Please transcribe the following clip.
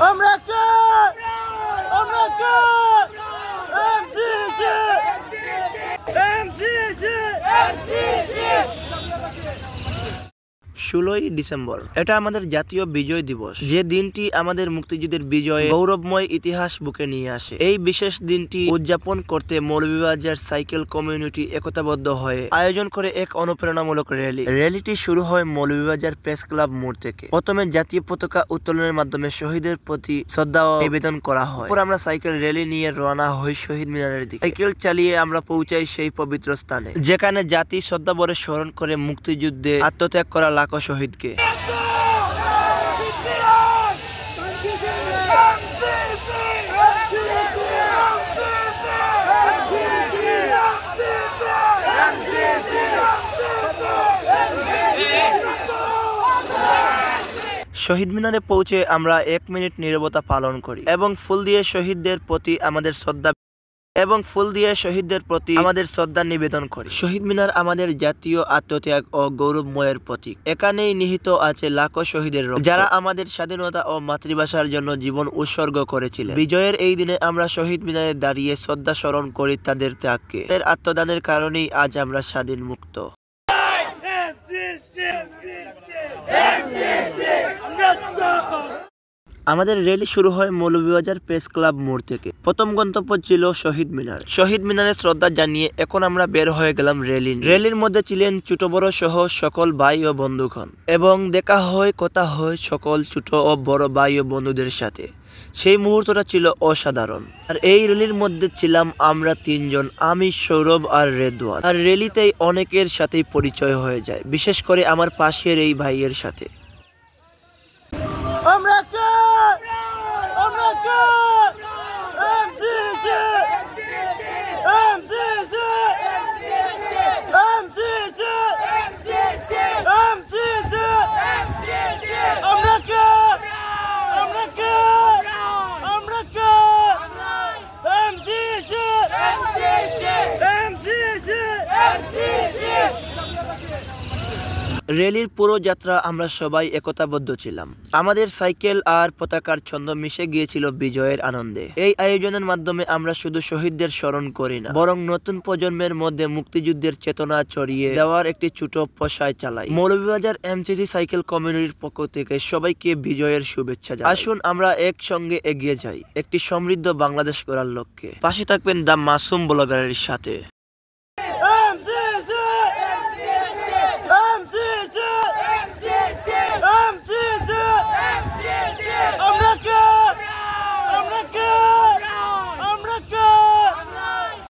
আমরা কে আমরা কে MCC MCC MCC 16ই December এটা আমাদের জাতীয় বিজয় দিবস, যে দিনটি আমাদের মুক্তিযুদ্ধের বিজয়ে গৌরবময় ইতিহাস বুকে নিয়ে আসে। এই বিশেষ দিনটি উদযাপন করতে মৌলভীবাজার সাইকেল কমিউনিটি একতাবদ্ধ হয়ে আয়োজন করে এক অনুপ্রেরণামূলক র্যালি। র্যালিটি শুরু হয় মৌলভীবাজার প্রেস ক্লাব মোড় থেকে। প্রথমে জাতীয় পতাকা উত্তোলনের মাধ্যমে শহীদের প্রতি শ্রদ্ধা নিবেদন করা হয়। এরপর আমরা সাইকেল র্যালি নিয়ে রওনা হই শহীদ মিনারের দিকে। সাইকেল চালিয়ে আমরা পৌঁছাই সেই পবিত্র স্থানে, যেখানে জাতি শ্রদ্ধাভরে স্মরণ করে মুক্তিযুদ্ধে আত্মত্যাগ করা লাখো শহীদকে। শহীদ মিনারে পৌঁছে আমরা 1 মিনিট নীরবতা পালন করি এবং ফুল দিয়ে শহীদদের প্রতি আমাদের শ্রদ্ধা নিবেদন করি। শহীদ মিনার আমাদের জাতীয় আত্মত্যাগ ও গৌরবময়ের প্রতীক। এখানেই নিহিত আছে লাখো শহীদের রক্ত, যারা আমাদের স্বাধীনতা ও মাতৃভাষার জন্য জীবন উৎসর্গ করেছিলেন। বিজয়ের এই দিনে আমরা শহীদ মিনারে দাঁড়িয়ে শ্রদ্ধা স্মরণ করি তাদের ত্যাগকে। তাদের আত্মদানের কারণেই আজ আমরা স্বাধীন মুক্ত। আমাদের র্যালি শুরু হয় মৌলভীবাজার প্রেস ক্লাব মোড় থেকে। প্রথম গন্তব্য ছিল শহীদ মিনার। শহীদ মিনারে শ্রদ্ধা জানিয়ে এখন আমরা বের হয়ে গেলাম র্যালির মধ্যে ছিলেন ছোট বড় সহ সকল ভাই ও বন্ধুগণ, এবং দেখা হয় কথা হয় সকল ছোট ও বড় ভাই ও বন্ধুদের সাথে। সেই মুহূর্তটা ছিল অসাধারণ। আর এই র্যালির মধ্যে ছিলাম আমরা 3 জন, আমি, সৌরভ আর রেদওয়ান। আর র্যালিতেই অনেকের সাথেই পরিচয় হয়ে যায়, বিশেষ করে আমার পাশের এই ভাইয়ের সাথে। আমরা কে আমরা কে এমসিসি এমসিসি এমসিসি এমসিসি আমরা কে আমরা কে আমরা কে এমসিসি এমসিসি এমসিসি। র্যালির পুরো যাত্রা আমরা সবাই একতাবদ্ধ ছিলাম। আমাদের সাইকেল আর পতাকার ছন্দ মিশে গিয়েছিল বিজয়ের আনন্দে। এই আয়োজনের মাধ্যমে আমরা শুধু শহীদদের স্মরণ করি না, বরং নতুন প্রজন্মের মধ্যে মুক্তিযুদ্ধের চেতনা ছড়িয়ে দেওয়ার একটি ছোট প্রসায় চালাই। মৌলভীবাজার এমসিসি সাইকেল কমিউনিটির পক্ষ থেকে সবাইকে বিজয়ের শুভেচ্ছা জানাই। আসুন আমরা একসঙ্গে এগিয়ে যাই একটি সমৃদ্ধ বাংলাদেশ গড়ার লক্ষ্যে। পাশে থাকবেন দ্য মাসুম ব্লগারের সাথে।